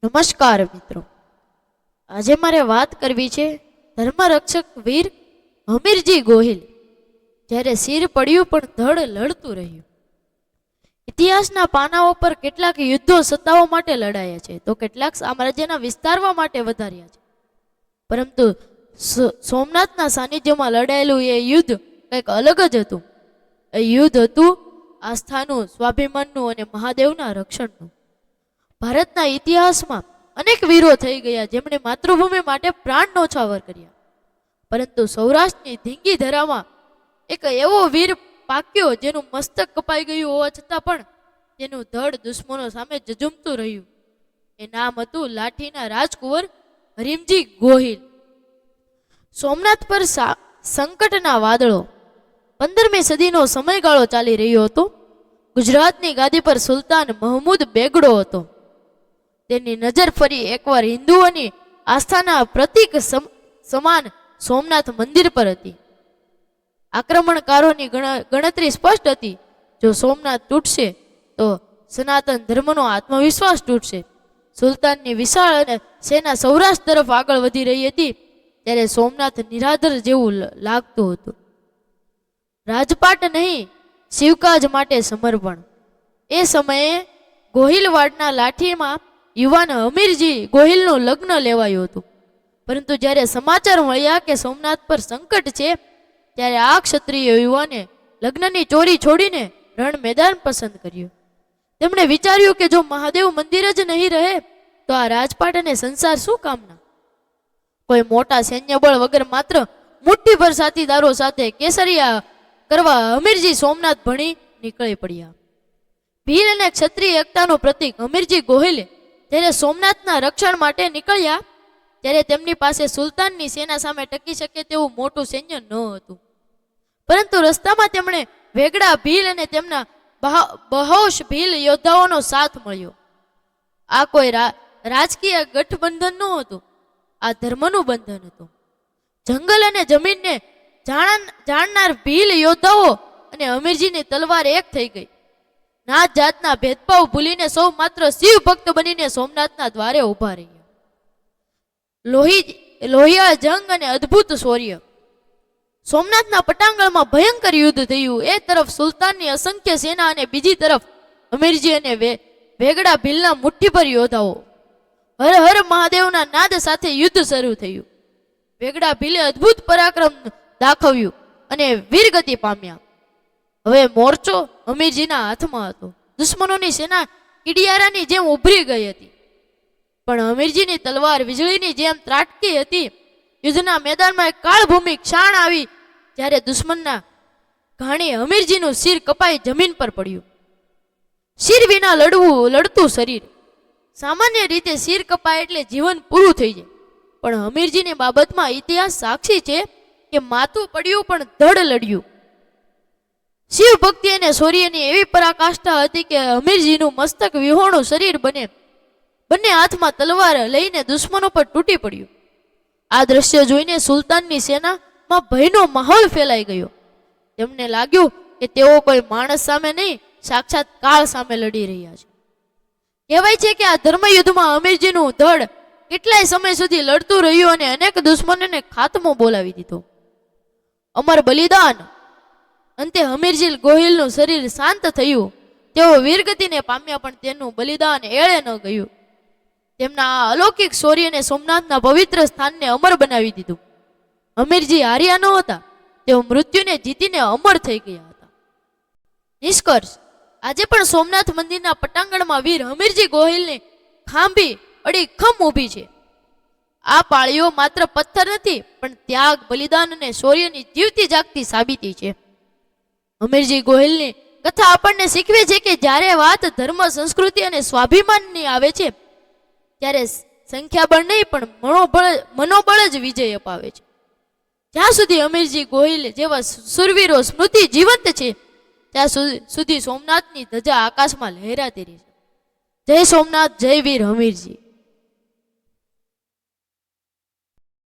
નમસ્કાર મિત્રો, આજે મારે વાત કરવી છે ધર્મરક્ષક વીર હમીરજી ગોહિલ. જ્યારે શિર પડ્યું પણ ધડ લડતું રહ્યું. ઇતિહાસના પાનાઓ પર કેટલાક યુદ્ધો સત્તાઓ માટે લડાયા છે, તો કેટલાક સામ્રાજ્યના વિસ્તારવા માટે વધાર્યા છે. પરંતુ સોમનાથના સાનિધ્યમાં લડાયેલું એ યુદ્ધ કંઈક અલગ જ હતું. એ યુદ્ધ હતું આસ્થાનું, સ્વાભિમાનનું અને મહાદેવના રક્ષણનું. ભારતના ઇતિહાસમાં અનેક વીરો થઈ ગયા જેમણે માતૃભૂમિ માટે પ્રાણ ન્યોછાવર કર્યા. પરંતુ સૌરાષ્ટ્રની ધીંગી ધરામાં એક એવો વીર પાક્યો જેનું મસ્તક કપાઈ ગયું હોવા છતાં પણ તેનું ધડ દુશ્મનો સામે જજુમતું રહ્યું. એ નામ હતું લાઠીના રાજકુંવર હરીમજી ગોહિલ. સોમનાથ પર સંકટના વાદળો. 15મી સદીનો સમયગાળો ચાલી રહ્યો હતો. ગુજરાતની ગાદી પર સુલતાન મહમૂદ બેગડો હતો. તેની નજર ફરી એકવાર હિન્દુઓની આસ્થાના પ્રતીક સમાન સોમનાથ મંદિર પર હતી. આક્રમણકારોની ગણતરી સ્પષ્ટ હતી. જો સોમનાથ તૂટશે તો સનાતન ધર્મનો આત્મવિશ્વાસ તૂટશે. સુલતાનની વિશાળ અને સેના સૌરાષ્ટ્ર તરફ આગળ વધી રહી હતી ત્યારે સોમનાથ નિરાધાર જેવું લાગતું હતું. રાજપાટ નહીં, શિવકાજ માટે સમર્પણ. એ સમયે ગોહિલવાડના લાઠીમાં યુવાન હમીરજી ગોહિલનું લગ્ન લેવાયું હતું. પરંતુ જ્યારે સમાચાર મળ્યા કે સોમનાથ પર સંકટ છે ત્યારે આ ક્ષત્રિય યુવાને લગ્નની ચોરી છોડીને રણ મેદાન પસંદ કર્યું. તેમણે વિચાર્યું કે જો મહાદેવ મંદિર જ નહીં રહે તો આ રાજપાટ અને સંસાર શું કામના. કોઈ મોટા સૈન્ય બળ વગર માત્ર મુઠ્ઠીભર સાથીદારો સાથે કેસરિયા કરવા હમીરજી સોમનાથ ભણી નીકળી પડ્યા. ભીલ અને ક્ષત્રિય એકતાનું પ્રતીક હમીરજી ગોહિલે જ્યારે સોમનાથના રક્ષણ માટે નીકળ્યા ત્યારે તેમની પાસે સુલતાનની સેના સામે ટકી શકે તેવું મોટું સૈન્ય ન હતું. પરંતુ રસ્તામાં તેમણે વેગડા ભીલ અને તેમના બહોશ ભીલ યોદ્ધાઓનો સાથ મળ્યો. આ કોઈ રાજકીય ગઠબંધન ન હતું, આ ધર્મનું બંધન હતું. જંગલ અને જમીનને જાણનાર ભીલ યોદ્ધાઓ અને હમીરજીની તલવાર એક થઈ ગઈ. નાત જાતના ભેદભાવ ભૂલીને સૌ માત્ર શિવ ભક્ત બનીને સોમનાથના દ્વારે ઉભા રહ્યા. લોહિયા જંગ અને અદ્ભુત શૌર્ય. સોમનાથના પટાંગણમાં ભયંકર યુદ્ધ થયું. એ તરફ સુલતાનની અસંખ્ય સેના અને બીજી તરફ હમીરજી અને વેગડા ભીલના મુઠ્ઠીભર યોદ્ધાઓ. હર હર મહાદેવના નાદ સાથે યુદ્ધ શરૂ થયું. વેગડા ભીલે અદ્ભુત પરાક્રમ દાખવ્યું અને વીરગતિ પામ્યા. હવે મોરચો હમીરજીના હાથમાં હતો. દુશ્મનોની સેના કીડિયારાની જેમ ઉભરી ગઈ હતી, પણ હમીરજીની તલવાર વીજળીની જેમ ત્રાટકી હતી. યુદ્ધના મેદાનમાં એક કાળભૂમિ ક્ષાણ આવી જ્યારે દુશ્મનના ઘાણી હમીરજીનું શિર કપાઈ જમીન પર પડ્યું. શિર વિના લડતું શરીર. સામાન્ય રીતે શિર કપાય એટલે જીવન પૂરું થઈ જાય, પણ હમીરજીની બાબતમાં ઇતિહાસ સાક્ષી છે કે માથું પડ્યું પણ ધડ લડ્યું. શિવ ભક્તિ અને શૌર્યની એવી પરાકાષ્ઠા હતી કે હમીરજીનું મસ્તક વિહોણું શરીર બંને હાથમાં તલવાર લઈને દુશ્મનો પર તૂટી પડ્યું. આ દ્રશ્ય જોઈને સુલતાનની સેનામાં ભયનો માહોલ ફેલાઈ ગયો. તેમને લાગ્યું કે તેઓ કોઈ માણસ સામે નહીં, સાક્ષાત કાળ સામે લડી રહ્યા છે. કહેવાય છે કે આ ધર્મયુદ્ધમાં હમીરજીનું ધડ કેટલાય સમય સુધી લડતું રહ્યું અને અનેક દુશ્મનોને ખાતમો બોલાવી દીધો. અમર બલિદાન. અંતે હમીરજી ગોહિલનું શરીર શાંત થયું. તેઓ વીરગતિને પામ્યા, પણ તેનું બલિદાન એળે ન ગયું. તેમના આ અલૌકિક શૌર્યને સોમનાથના પવિત્ર સ્થાનને અમર બનાવી દીધું. હમીરજી હાર્યા ન હતા, તેઓ મૃત્યુને જીતીને અમર થઈ ગયા હતા. નિષ્કર્ષ, આજે પણ સોમનાથ મંદિરના પટાંગણમાં વીર હમીરજી ગોહિલની ખાંભી અડીખમ ઊભી છે. આ પાળીઓ માત્ર પથ્થર નથી, પણ ત્યાગ, બલિદાન અને શૌર્યની જીવતી જાગતી સાબિતી છે. હમીરજી ગોહિલની કથા આપણને શીખવે છે કે જ્યારે વાત ધર્મ, સંસ્કૃતિ અને સ્વાભિમાનની આવે છે ત્યારે સંખ્યાબળ નહીં પણ મનોબળ જ વિજય અપાવે છે. જ્યાં સુધી હમીરજી ગોહિલ જેવા સુરવીરો સ્મૃતિ જીવંત છે ત્યાં સુધી સોમનાથની ધજા આકાશમાં લહેરાતી રહેશે. જય સોમનાથ, જય વીર હમીરજી.